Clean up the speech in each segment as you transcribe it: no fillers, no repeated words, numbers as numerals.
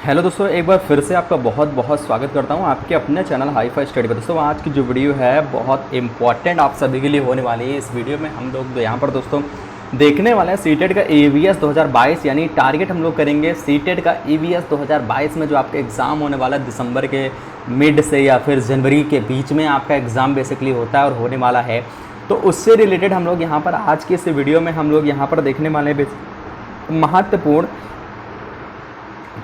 Hello दोस्तों, एक बार फिर से आपका बहुत बहुत स्वागत करता हूं आपके अपने चैनल हाई फाई स्टडी पर। दोस्तों आज की जो वीडियो है बहुत इंपॉर्टेंट आप सभी के लिए होने वाली है। इस वीडियो में हम लोग यहाँ पर दोस्तों देखने वाले हैं सीटेट का ईवीएस 2022, यानी टारगेट हम लोग करेंगे सीटेट का ईवीएस 2022 में जो आपका एग्ज़ाम होने वाला है दिसंबर के मिड से या फिर जनवरी के बीच में आपका एग्ज़ाम बेसिकली होता है और होने वाला है। तो उससे रिलेटेड हम लोग यहाँ पर आज की इस वीडियो में हम लोग यहाँ पर देखने वाले हैं महत्वपूर्ण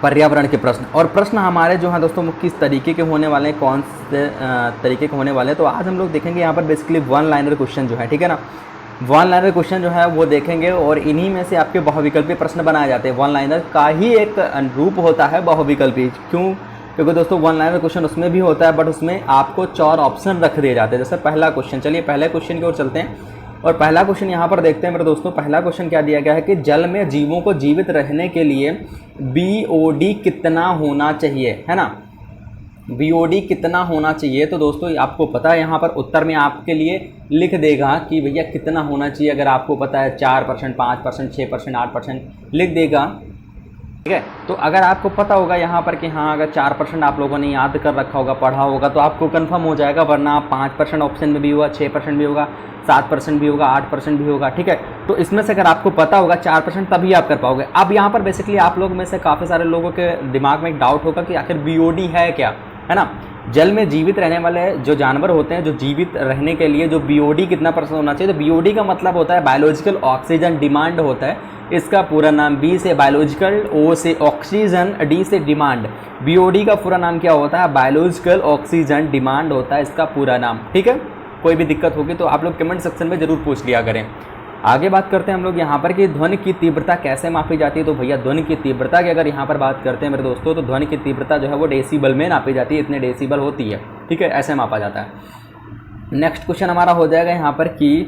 पर्यावरण के प्रश्न। और प्रश्न हमारे जो हैं दोस्तों किस तरीके के होने वाले हैं, कौन से तरीके के होने वाले हैं। तो आज हम लोग देखेंगे यहाँ पर बेसिकली वन लाइनर क्वेश्चन जो है, ठीक है ना, वन लाइनर क्वेश्चन जो है वो देखेंगे और इन्हीं में से आपके बहुविकल्पी प्रश्न बनाए जाते हैं। वन लाइनर का ही एक रूप होता है बहुविकल्पी। क्यों? क्योंकि दोस्तों वन लाइनर क्वेश्चन उसमें भी होता है बट उसमें आपको 4 ऑप्शन रख दिए जाते हैं। जैसे पहला क्वेश्चन, चलिए पहले क्वेश्चन की ओर चलते हैं और पहला क्वेश्चन यहाँ पर देखते हैं मेरे दोस्तों। पहला क्वेश्चन क्या दिया गया है कि जल में जीवों को जीवित रहने के लिए बीओडी कितना होना चाहिए, है ना। बीओडी कितना होना चाहिए, तो दोस्तों आपको पता है यहाँ पर उत्तर में आपके लिए लिख देगा कि भैया कितना होना चाहिए। अगर आपको पता है 4%, 5%, 6%, 8% लिख देगा, ठीक है। तो अगर आपको पता होगा यहाँ पर कि हाँ अगर 4% आप लोगों ने याद कर रखा होगा, पढ़ा होगा, तो आपको कंफर्म हो जाएगा। वरना 5% ऑप्शन में भी होगा, 6% भी होगा, 7% भी होगा, 8% भी होगा, ठीक है। तो इसमें से अगर आपको पता होगा 4% तभी आप कर पाओगे। अब यहाँ पर बेसिकली आप लोग में से काफ़ी सारे लोगों के दिमाग में एक डाउट होगा कि आखिर बीओडी है क्या, है ना। जल में जीवित रहने वाले जो जानवर होते हैं, जो जीवित रहने के लिए जो बीओडी कितना % होना चाहिए, तो बीओडी का मतलब होता है बायोलॉजिकल ऑक्सीजन डिमांड होता है। इसका पूरा नाम, बी से बायोलॉजिकल, ओ से ऑक्सीजन, डी से डिमांड। बीओडी का पूरा नाम क्या होता है? बायोलॉजिकल ऑक्सीजन डिमांड होता है इसका पूरा नाम, ठीक है। कोई भी दिक्कत होगी तो आप लोग कमेंट सेक्शन में ज़रूर पूछ लिया करें। आगे बात करते हैं हम लोग यहाँ पर कि ध्वनि की तीव्रता कैसे मापी जाती है। तो भैया ध्वनि की तीव्रता की अगर यहाँ पर बात करते हैं मेरे दोस्तों, तो ध्वनि की तीव्रता जो है वो डेसीबल में नापी जाती है। इतने डेसीबल होती है, ठीक है, ऐसे मापा जाता है। नेक्स्ट क्वेश्चन हमारा हो जाएगा यहाँ पर कि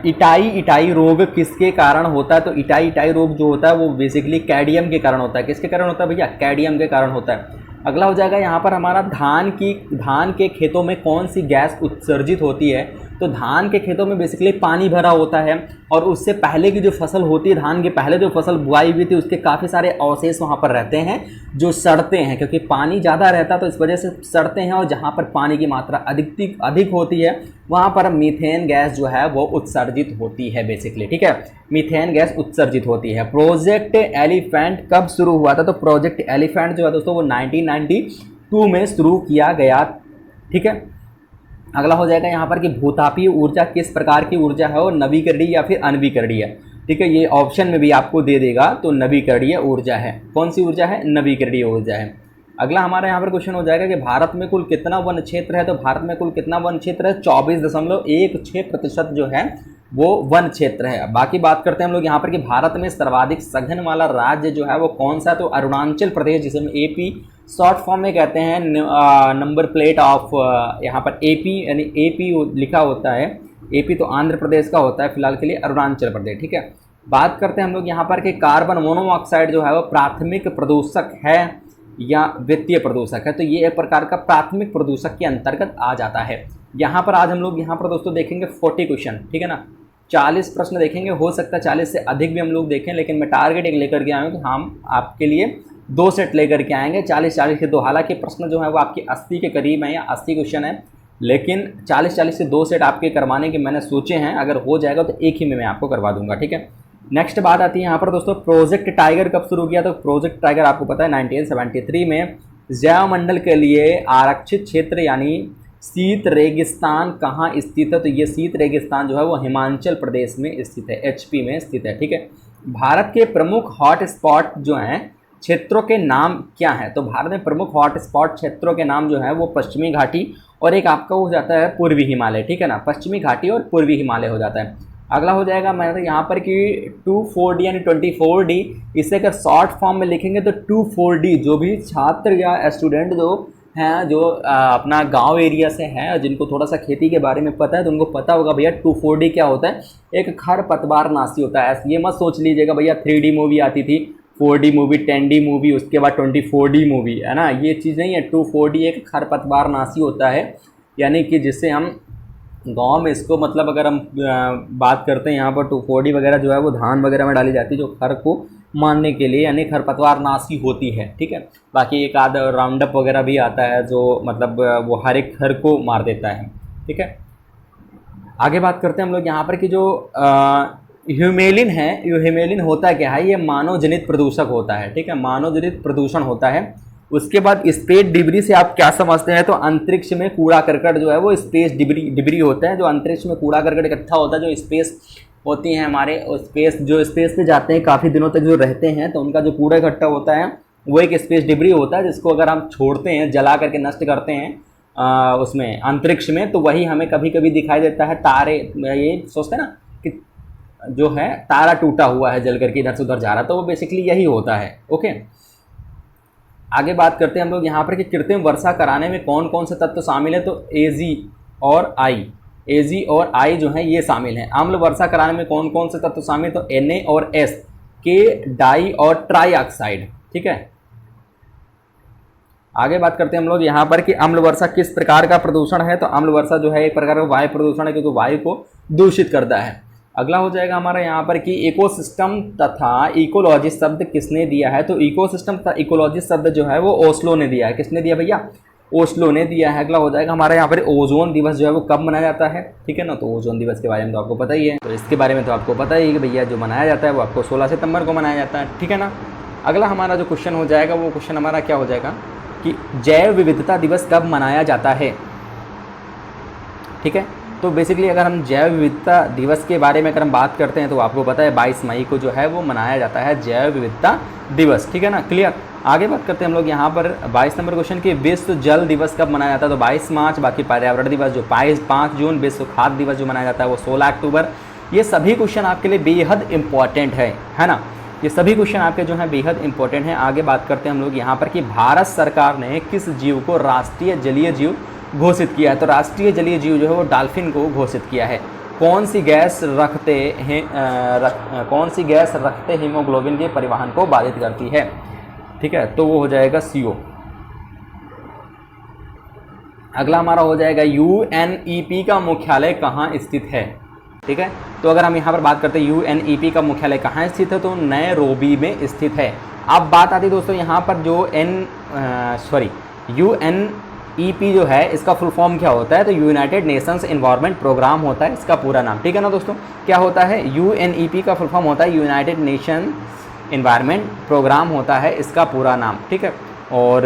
इटाई रोग किसके कारण होता है। तो इटाई रोग जो होता है वो बेसिकली कैडियम के कारण होता है। किसके कारण होता है भैया? कैडियम के कारण होता है। अगला हो जाएगा यहाँ पर हमारा धान के खेतों में कौन सी गैस उत्सर्जित होती है। तो धान के खेतों में बेसिकली पानी भरा होता है और उससे पहले की जो फसल होती है, धान के पहले जो फसल बुआई हुई थी, उसके काफ़ी सारे अवशेष वहाँ पर रहते हैं जो सड़ते हैं, क्योंकि पानी ज़्यादा रहता है तो इस वजह से सड़ते हैं। और जहाँ पर पानी की मात्रा अधिक होती है वहाँ पर मीथेन गैस जो है वो उत्सर्जित होती है बेसिकली, ठीक है, मीथेन गैस उत्सर्जित होती है। प्रोजेक्ट एलिफेंट कब शुरू हुआ था? तो प्रोजेक्ट एलिफेंट जो है दोस्तों वो 1992 में शुरू किया गया, ठीक है। अगला हो जाएगा यहाँ पर कि भूतापीय ऊर्जा किस प्रकार की ऊर्जा है, और नवीकरणीय या फिर अनवीकरणीय, ठीक है। ये ऑप्शन में भी आपको दे देगा, तो नवीकरणीय ऊर्जा है। कौन सी ऊर्जा है? नवीकरणीय ऊर्जा है। अगला हमारा यहाँ पर क्वेश्चन हो जाएगा कि भारत में कुल कितना वन क्षेत्र है। तो भारत में कुल कितना वन क्षेत्र है? 24.16% जो है वो वन क्षेत्र है। बाकी बात करते हैं हम लोग यहाँ पर कि भारत में सर्वाधिक सघन वाला राज्य जो है वो कौन सा? तो अरुणाचल प्रदेश, जिसे हम एपी शॉर्ट फॉर्म में कहते हैं। नंबर प्लेट ऑफ यहाँ पर एपी, यानी एपी लिखा होता है। एपी तो आंध्र प्रदेश का होता है, फिलहाल के लिए अरुणाचल प्रदेश, ठीक है। बात करते हैं हम लोग यहाँ पर कि कार्बन मोनोऑक्साइड जो है वो प्राथमिक प्रदूषक है या वित्तीय प्रदूषक है। तो ये एक प्रकार का प्राथमिक प्रदूषक के अंतर्गत आ जाता है। यहाँ पर आज हम लोग यहाँ पर दोस्तों देखेंगे 40 क्वेश्चन, ठीक है ना, 40 प्रश्न देखेंगे। हो सकता है 40 से अधिक भी हम लोग देखें, लेकिन मैं टारगेट एक लेकर के आया हूँ कि हम आपके लिए 2 सेट लेकर के आएंगे, 40 के 2। हालांकि प्रश्न जो है वो आपके 80 के करीब है या 80 क्वेश्चन है, लेकिन 40 से 2 सेट आपके करवाने के मैंने सोचे हैं। अगर हो जाएगा तो एक ही में मैं आपको करवा दूंगा, ठीक है। नेक्स्ट बात आती है यहाँ पर दोस्तों, प्रोजेक्ट टाइगर कब शुरू किया। तो प्रोजेक्ट टाइगर आपको पता है 1973 में जैव मंडल के लिए आरक्षित क्षेत्र यानी शीत रेगिस्तान कहाँ स्थित है। तो ये शीत रेगिस्तान जो है वो हिमाचल प्रदेश में स्थित है, एचपी में स्थित है, ठीक है। भारत के प्रमुख हॉट स्पॉट जो हैं क्षेत्रों के नाम क्या है। तो भारत में प्रमुख हॉट स्पॉट क्षेत्रों के नाम जो है वो पश्चिमी घाटी और एक आपका हो जाता है पूर्वी हिमालय, ठीक है ना। पश्चिमी घाटी और पूर्वी हिमालय हो जाता है। अगला हो जाएगा मैं यहाँ पर कि 24D यानी 24D, इसे अगर शॉर्ट फॉर्म में लिखेंगे तो 24D। जो भी छात्र या स्टूडेंट जो हैं, जो अपना गांव एरिया से हैं, जिनको थोड़ा सा खेती के बारे में पता है, तो उनको पता होगा भैया 24D क्या होता है। एक खरपतवार नाशी होता है। ये मत सोच लीजिएगा भैया 3D मूवी आती थी, 4D मूवी, 10D मूवी, उसके बाद 24D मूवी, है ना, ये चीज़ नहीं है। 24D एक खरपतवार नाशी होता है, यानी कि जिससे हम गांव में इसको मतलब अगर हम बात करते हैं यहाँ पर 2,4-D वगैरह जो है वो धान वगैरह में डाली जाती है, जो खर को मारने के लिए, यानी खरपतवार नाशी होती है। ठीक है, बाकी एक आध राउंडअप वगैरह भी आता है जो मतलब वो हर एक खर को मार देता है। ठीक है, आगे बात करते हैं हम लोग यहाँ पर कि जो ह्यूमेलिन है, ये ह्यूमेलिन होता क्या है, ये मानव जनित प्रदूषक होता है। ठीक है, मानव जनित प्रदूषण होता है। उसके बाद स्पेस डिब्री से आप क्या समझते हैं, तो अंतरिक्ष में कूड़ा करकट जो है वो स्पेस डिब्री होता है, जो अंतरिक्ष में कूड़ा करकट इकट्ठा होता है, जो स्पेस होती हैं हमारे, स्पेस पे जाते हैं काफ़ी दिनों तक जो रहते हैं, तो उनका जो कूड़ा इकट्ठा होता है वो एक स्पेस डिब्री होता है, जिसको अगर हम छोड़ते हैं, जला करके नष्ट करते हैं उसमें अंतरिक्ष में, तो वही हमें कभी कभी दिखाई देता है। तारे, ये सोचते हैं ना कि जो है तारा टूटा हुआ है जल करके इधर से उधर जा रहा है, तो वो बेसिकली यही होता है। ओके, आगे बात करते हैं हम लोग यहाँ पर कि कृत्रिम वर्षा कराने में कौन कौन से तत्व शामिल है, तो एजी और आई जो है ये शामिल हैं। अम्ल वर्षा कराने में कौन कौन से तत्व शामिल, तो Na और S के डाई और ट्राई ऑक्साइड। ठीक है, आगे बात करते हैं हम लोग यहाँ पर कि अम्ल वर्षा किस प्रकार का प्रदूषण है, तो अम्ल वर्षा जो है एक प्रकार का वायु प्रदूषण है, क्योंकि वायु को दूषित करता है। अगला हो जाएगा हमारा यहाँ पर कि इकोसिस्टम तथा इकोलॉजी शब्द किसने दिया है, तो इकोसिस्टम तथा इकोलॉजी शब्द जो है वो ओस्लो ने दिया है। किसने दिया भैया, ओस्लो ने दिया है। अगला हो जाएगा हमारा यहाँ पर ओजोन दिवस जो है वो कब मनाया जाता है। ठीक है ना, तो ओजोन दिवस के बारे में तो आपको पता ही है, तो इसके बारे में तो आपको पता ही है कि भैया जो मनाया जाता है वो आपको 16 सितंबर को मनाया जाता है। ठीक है ना, अगला हमारा जो क्वेश्चन हो जाएगा वो क्वेश्चन हमारा क्या हो जाएगा कि जैव विविधता दिवस कब मनाया जाता है। ठीक है, तो बेसिकली अगर हम जैव विविधता दिवस के बारे में अगर हम बात करते हैं तो आपको पता है 22 मई को जो है वो मनाया जाता है जैव विविधता दिवस। ठीक है ना, क्लियर। आगे बात करते हैं हम लोग यहाँ पर 22 नंबर क्वेश्चन की विश्व जल दिवस कब मनाया जाता है, तो 22 मार्च। बाकी पर्यावरण दिवस जो 5 जून, विश्व खाद्य दिवस जो मनाया जाता है वो 16 अक्टूबर। ये सभी क्वेश्चन आपके लिए बेहद इंपॉर्टेंट है ना, ये सभी क्वेश्चन आपके जो हैं बेहद इंपॉर्टेंट हैं। आगे बात करते हैं हम लोग यहाँ पर कि भारत सरकार ने किस जीव को राष्ट्रीय जलीय जीव घोषित किया है, तो राष्ट्रीय जलीय जीव जो है वो डॉल्फिन को घोषित किया है। कौन सी गैस रखते हीमोग्लोबिन के परिवहन को बाधित करती है। ठीक है, तो वो हो जाएगा CO। अगला हमारा हो जाएगा UNEP का मुख्यालय कहाँ स्थित है। ठीक है, तो अगर हम यहाँ पर बात करते हैं UNEP का मुख्यालय कहाँ स्थित है, तो नैरोबी में स्थित है। अब बात आती है दोस्तों यहाँ पर जो UNEP जो है इसका फुल फॉर्म क्या होता है, तो यूनाइटेड नेशंस एनवायरनमेंट प्रोग्राम होता है इसका पूरा नाम। ठीक है ना दोस्तों, क्या होता है, UNEP का फुल फॉर्म होता है यूनाइटेड नेशन एनवायरनमेंट प्रोग्राम होता है इसका पूरा नाम। ठीक है, और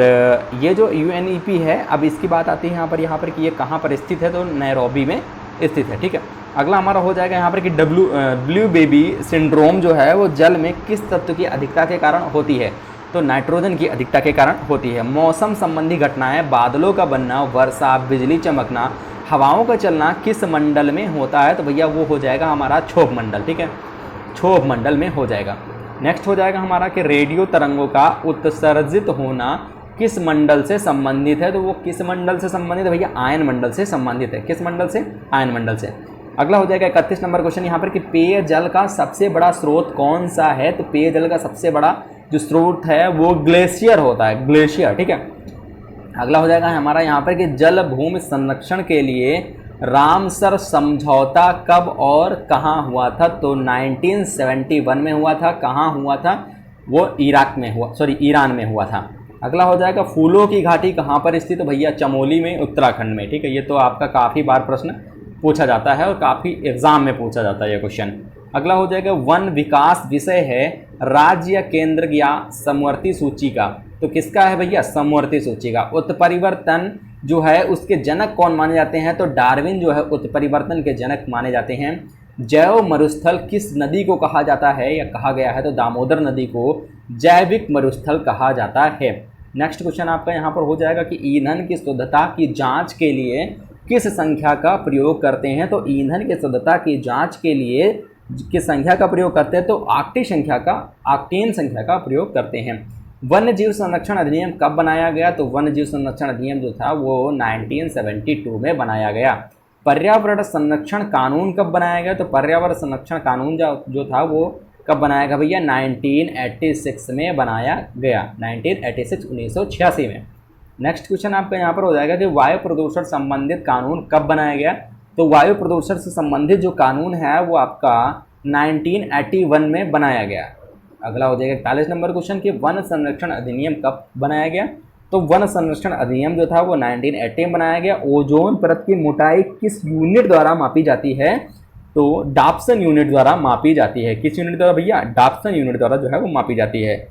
ये जो UNEP है, अब इसकी बात आती है यहाँ पर कि ये कहाँ पर स्थित है, तो नैरोबी में स्थित है। ठीक है, अगला हमारा हो जाएगा यहाँ पर कि ब्लू बेबी सिंड्रोम जो है वो जल में किस तत्व की अधिकता के कारण होती है, तो नाइट्रोजन की अधिकता के कारण होती है। मौसम संबंधी घटनाएं, बादलों का बनना, वर्षा, बिजली चमकना, हवाओं का चलना किस मंडल में होता है, तो भैया वो हो जाएगा हमारा क्षोभ मंडल। ठीक है, क्षोभ मंडल में हो जाएगा। नेक्स्ट हो जाएगा हमारा कि रेडियो तरंगों का उत्सर्जित होना किस मंडल से संबंधित है, तो वो किस मंडल से संबंधित है भैया, आयन मंडल से संबंधित है। किस मंडल से, आयन मंडल से। अगला हो जाएगा 31 नंबर क्वेश्चन यहाँ पर कि पेयजल का सबसे बड़ा स्रोत कौन सा है, तो पेयजल का सबसे बड़ा जो स्रोत है वो ग्लेशियर होता है, ग्लेशियर। ठीक है, अगला हो जाएगा हमारा यहाँ पर कि जल भूमि संरक्षण के लिए रामसर समझौता कब और कहाँ हुआ था, तो 1971 में हुआ था। कहाँ हुआ था, वो ईरान में हुआ था। अगला हो जाएगा फूलों की घाटी कहाँ पर स्थित, तो भैया चमोली में, उत्तराखंड में। ठीक है, ये तो आपका काफ़ी बार प्रश्न पूछा जाता है और काफ़ी एग्जाम में पूछा जाता है ये क्वेश्चन। अगला हो जाएगा वन विकास विषय है राज्य या केंद्र या समवर्ती सूची का, तो किसका है भैया, समवर्ती सूची का। उत्परिवर्तन जो है उसके जनक कौन माने जाते हैं, तो डार्विन जो है उत्परिवर्तन के जनक माने जाते हैं। जैव मरुस्थल किस नदी को कहा जाता है या कहा गया है, तो दामोदर नदी को जैविक मरुस्थल कहा जाता है। नेक्स्ट क्वेश्चन आपका यहाँ पर हो जाएगा कि ईंधन की शुद्धता की जांच के लिए किस संख्या का प्रयोग करते हैं, तो ईंधन की शुद्धता की जांच के लिए किस संख्या का प्रयोग करते हैं, तो ऑक्टेन संख्या का प्रयोग करते हैं। वन्य जीव संरक्षण अधिनियम कब बनाया गया, तो वन्य जीव संरक्षण अधिनियम जो था वो 1972 में बनाया गया। पर्यावरण संरक्षण कानून कब बनाया गया, तो पर्यावरण संरक्षण कानून जो था वो कब बनाया गया भैया, 1986 में बनाया गया, 1986 में। नेक्स्ट क्वेश्चन आपका यहाँ पर हो जाएगा कि वायु प्रदूषण संबंधित कानून कब बनाया गया, तो वायु प्रदूषण से संबंधित जो कानून है वो आपका 1981 में बनाया गया। अगला हो जाएगा 41 नंबर क्वेश्चन कि वन संरक्षण अधिनियम कब बनाया गया। तो वन संरक्षण अधिनियम जो था वो 1980 में बनाया गया। ओजोन परत की मोटाई किस यूनिट द्वारा मापी जाती है। तो डाप्सन यूनिट द्वारा मापी जाती है। किस यूनिट द्वारा भैया, डाप्सन यूनिट द्वारा जो है वो मापी जाती है।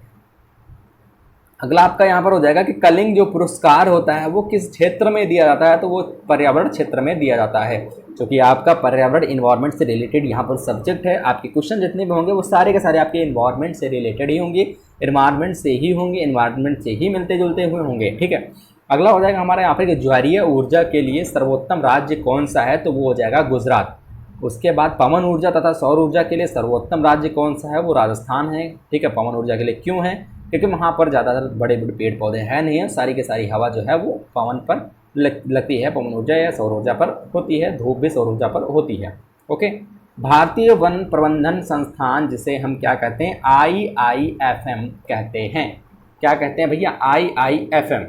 अगला आपका यहाँ पर हो जाएगा कि कलिंग जो पुरस्कार होता है वो किस क्षेत्र में दिया जाता है। तो वो पर्यावरण क्षेत्र में दिया जाता है, क्योंकि आपका पर्यावरण इन्वायरमेंट से रिलेटेड यहाँ पर सब्जेक्ट है। आपके क्वेश्चन जितने भी होंगे वो सारे के सारे आपके इन्वायरमेंट से रिलेटेड ही होंगे, इन्वायरमेंट से ही होंगे, इन्वायरमेंट से ही मिलते जुलते हुए होंगे। ठीक है, अगला हो जाएगा हमारा यहाँ पर ज्वारीय ऊर्जा के लिए सर्वोत्तम राज्य कौन सा है। तो वो हो जाएगा गुजरात। उसके बाद पवन ऊर्जा तथा सौर ऊर्जा के लिए सर्वोत्तम राज्य कौन सा है। वो राजस्थान है। ठीक है, पवन ऊर्जा के लिए क्यों है, क्योंकि वहाँ पर ज़्यादातर बड़े बड़े पेड़ पौधे हैं नहीं है, सारी की सारी हवा जो है वो पवन पर लगती है, पवन ऊर्जा या सौर ऊर्जा पर होती है, धूप भी सौर ऊर्जा पर होती है। ओके, भारतीय वन प्रबंधन संस्थान जिसे हम क्या कहते हैं, IIFM कहते हैं। क्या कहते हैं भैया, IIFM।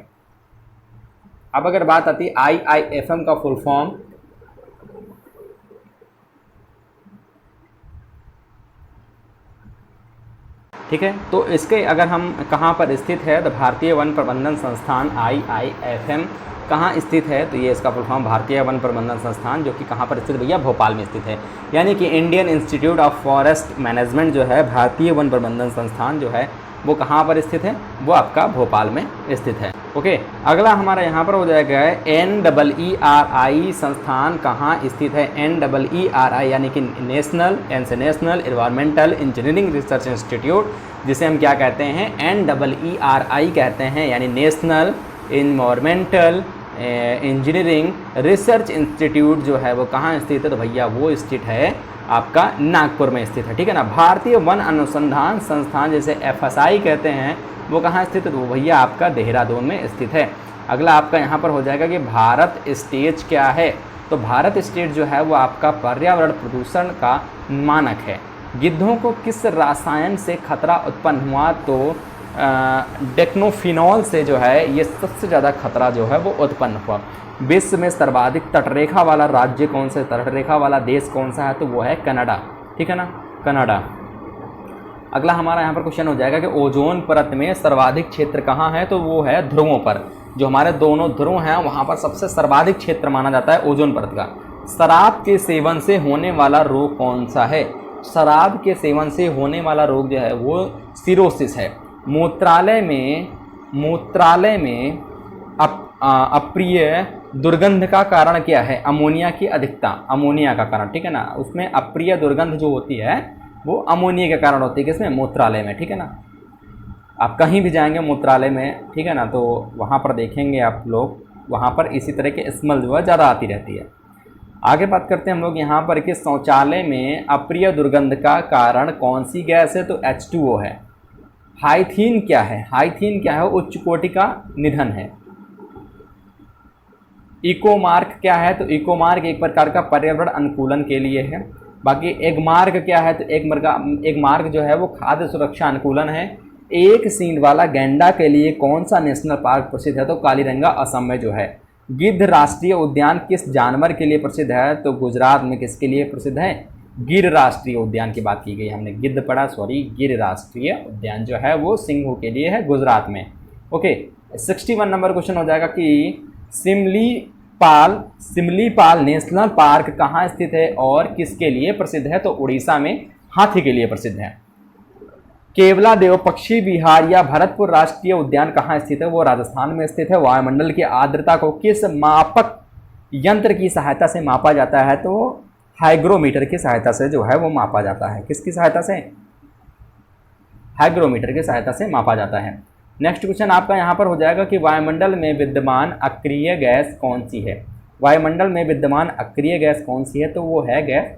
अब अगर बात आती है IIFM का फुल फॉर्म, ठीक है, तो इसके अगर हम कहाँ पर स्थित है, तो भारतीय वन प्रबंधन संस्थान IIFM कहाँ स्थित है। तो ये इसका फुल फॉर्म भारतीय वन प्रबंधन संस्थान, जो कि कहाँ पर स्थित भैया, भोपाल में स्थित है। यानी कि Indian institute of forest management जो है, भारतीय वन प्रबंधन संस्थान जो है वो कहाँ पर स्थित है, वो आपका भोपाल में स्थित है। ओके, अगला हमारा यहाँ पर हो जाएगा NEERI संस्थान कहाँ स्थित है। NEERI यानी कि national environmental engineering research institute, जिसे हम क्या कहते हैं, NEERI कहते हैं, यानी national environmental engineering research institute जो है वो कहाँ स्थित है। तो भैया वो स्थित है आपका नागपुर में स्थित है। ठीक है ना। भारतीय वन अनुसंधान संस्थान जिसे FSI कहते हैं वो कहाँ स्थित है। तो वो भैया आपका देहरादून में स्थित है। अगला आपका यहाँ पर हो जाएगा कि भारत स्टेज क्या है। तो भारत स्टेज जो है वो आपका पर्यावरण प्रदूषण का मानक है। गिद्धों को किस रसायन से खतरा उत्पन्न हुआ। तो डेक्नोफिनॉल से जो है ये सबसे ज़्यादा खतरा जो है वो उत्पन्न हुआ। विश्व में सर्वाधिक तटरेखा वाला राज्य कौन सा, तटरेखा वाला देश कौन सा है। तो वो है कनाडा। ठीक है ना, कनाडा। अगला हमारा यहाँ पर क्वेश्चन हो जाएगा कि ओजोन परत में सर्वाधिक क्षेत्र कहाँ है। तो वो है ध्रुवों पर। जो हमारे दोनों ध्रुव हैं वहाँ पर सबसे सर्वाधिक क्षेत्र माना जाता है ओजोन परत का। शराब के सेवन से होने वाला रोग कौन सा है। शराब के सेवन से होने वाला रोग जो है वो सिरोसिस है। मूत्रालय में अप्रिय दुर्गंध का कारण क्या है। अमोनिया की अधिकता, अमोनिया का कारण। ठीक है ना, उसमें अप्रिय दुर्गंध जो होती है वो अमोनिया के कारण होती है। किसमें, मूत्रालय में। ठीक है ना, आप कहीं भी जाएंगे मूत्रालय में, ठीक है ना, तो वहाँ पर देखेंगे आप लोग, वहाँ पर इसी तरह के स्मेल जो है ज़्यादा आती रहती है। आगे बात करते हैं हम लोग यहाँ पर कि शौचालय में अप्रिय दुर्गंध का कारण कौन सी गैस है। तो H2O है। हाइथीन क्या है, हाइथीन क्या है, उच्च कोटि का निधन है। इकोमार्क क्या है। तो इकोमार्क एक प्रकार का पर्यावरण अनुकूलन के लिए है। बाकी एगमार्क क्या है। तो एगमार्क जो है वो खाद्य सुरक्षा अनुकूलन है। एक सींग वाला गैंडा के लिए कौन सा नेशनल पार्क प्रसिद्ध है। तो कालीरंगा असम में जो है। गिद्ध राष्ट्रीय उद्यान किस जानवर के लिए प्रसिद्ध है। तो गुजरात में किसके लिए प्रसिद्ध है, गिर राष्ट्रीय उद्यान की बात की गई। हमने गिद्ध पढ़ा, सॉरी, गिर राष्ट्रीय उद्यान जो है वो सिंहों के लिए है, गुजरात में। ओके, 61 नंबर क्वेश्चन हो जाएगा कि सिमलीपाल नेशनल पार्क कहाँ स्थित है और किसके लिए प्रसिद्ध है। तो उड़ीसा में हाथी के लिए प्रसिद्ध है। केवलादेव पक्षी विहार या भरतपुर राष्ट्रीय उद्यान कहाँ स्थित है। वो राजस्थान में स्थित है। वायुमंडल की आर्द्रता को किस मापक यंत्र की सहायता से मापा जाता है। तो हाइग्रोमीटर की सहायता से जो है वो मापा जाता है। किसकी सहायता से, हाइग्रोमीटर की सहायता से मापा जाता है। नेक्स्ट क्वेश्चन आपका यहाँ पर हो जाएगा कि वायुमंडल में विद्यमान अक्रिय गैस कौन सी है। वायुमंडल में विद्यमान अक्रिय गैस कौन सी है। तो वो है गैस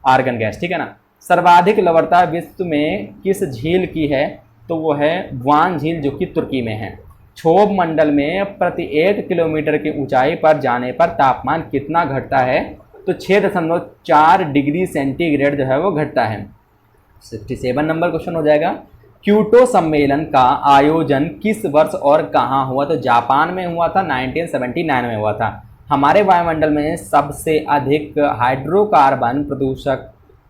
आर्गन गैस। ठीक है ना। सर्वाधिक लवणता विश्व में किस झील की है। तो वो है ग्वान झील, जो कि तुर्की में है। क्षोभ मंडल में प्रति 1 किलोमीटर की ऊंचाई पर जाने पर तापमान कितना घटता है। तो 6.4 डिग्री सेंटीग्रेड जो है वो घटता है। 67 नंबर क्वेश्चन हो जाएगा, क्योटो सम्मेलन का आयोजन किस वर्ष और कहाँ हुआ। तो जापान में हुआ था, 1979 में हुआ था। हमारे वायुमंडल में सबसे अधिक हाइड्रोकार्बन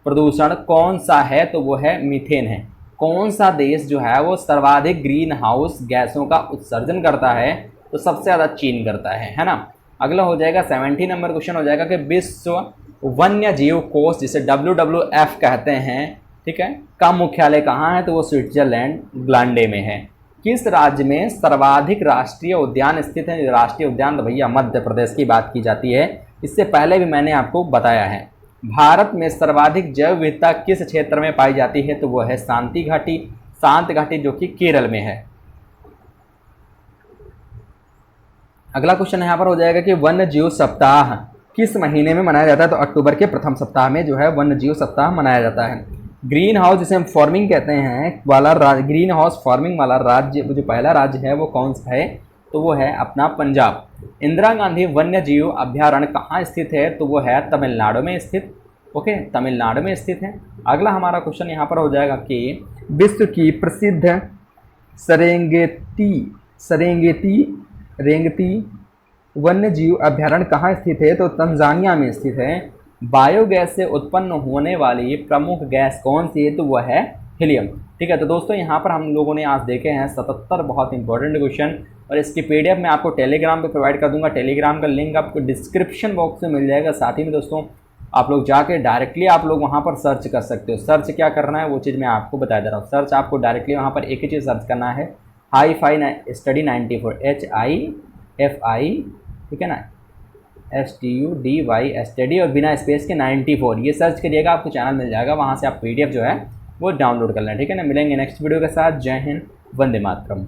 प्रदूषण कौन सा है। तो वो है मीथेन है। कौन सा देश जो है वो सर्वाधिक ग्रीन हाउस गैसों का उत्सर्जन करता है, तो सबसे ज़्यादा चीन करता है ना। अगला हो जाएगा 70 नंबर क्वेश्चन हो जाएगा कि विश्व वन्य जीव कोष जिसे WWF कहते हैं, ठीक है, का मुख्यालय कहाँ है, तो वो स्विट्जरलैंड ग्लांडे में है। किस राज्य में सर्वाधिक राष्ट्रीय उद्यान स्थित है, राष्ट्रीय उद्यान तो भैया मध्य प्रदेश की बात की जाती है, इससे पहले भी मैंने आपको बताया है। भारत में सर्वाधिक जैव विविधता किस क्षेत्र में पाई जाती है, तो वो है शांति घाटी, शांत घाटी जो कि केरल में है। अगला क्वेश्चन यहाँ पर हो जाएगा कि वन्य जीव सप्ताह किस महीने में मनाया जाता है, तो अक्टूबर के प्रथम सप्ताह में जो है वन्य जीव सप्ताह मनाया जाता है। ग्रीन हाउस जिसे हम फार्मिंग कहते हैं वाला ग्रीन हाउस फार्मिंग वाला राज्य जो पहला राज्य है वो कौन सा है, तो वो है अपना पंजाब। इंदिरा गांधी वन्य जीव अभ्यारण्य कहाँ स्थित है, तो वो है तमिलनाडु में स्थित, ओके, तमिलनाडु में स्थित है। अगला हमारा क्वेश्चन यहाँ पर हो जाएगा कि विश्व की प्रसिद्ध सेरेंगेती वन्य जीव अभ्यारण्य कहाँ स्थित है, तो तंजानिया में स्थित है। बायोगैस से उत्पन्न होने वाली प्रमुख गैस कौन सी है, तो वह है हीलियम। ठीक है, तो दोस्तों यहाँ पर हम लोगों ने आज देखे हैं 77 बहुत इंपॉर्टेंट क्वेश्चन, और इसकी PDF मैं आपको टेलीग्राम पे प्रोवाइड कर दूंगा। टेलीग्राम का लिंक आपको डिस्क्रिप्शन बॉक्स में मिल जाएगा। साथ ही में दोस्तों आप लोग जाके डायरेक्टली आप लोग वहाँ पर सर्च कर सकते हो। सर्च क्या करना है वो चीज़ मैं आपको बता दे रहा हूँ। सर्च आपको डायरेक्टली वहाँ पर एक ही चीज़ सर्च करना है, HiFi स्टडी 94, HiFi, ठीक है ना, STUDY स्टडी और बिना स्पेस के 94, ये सर्च करिएगा आपको चैनल मिल जाएगा। वहाँ से आप PDF जो है वो डाउनलोड कर लें, ठीक है ना। मिलेंगे नेक्स्ट वीडियो के साथ। जय हिंद, वंदे मातरम।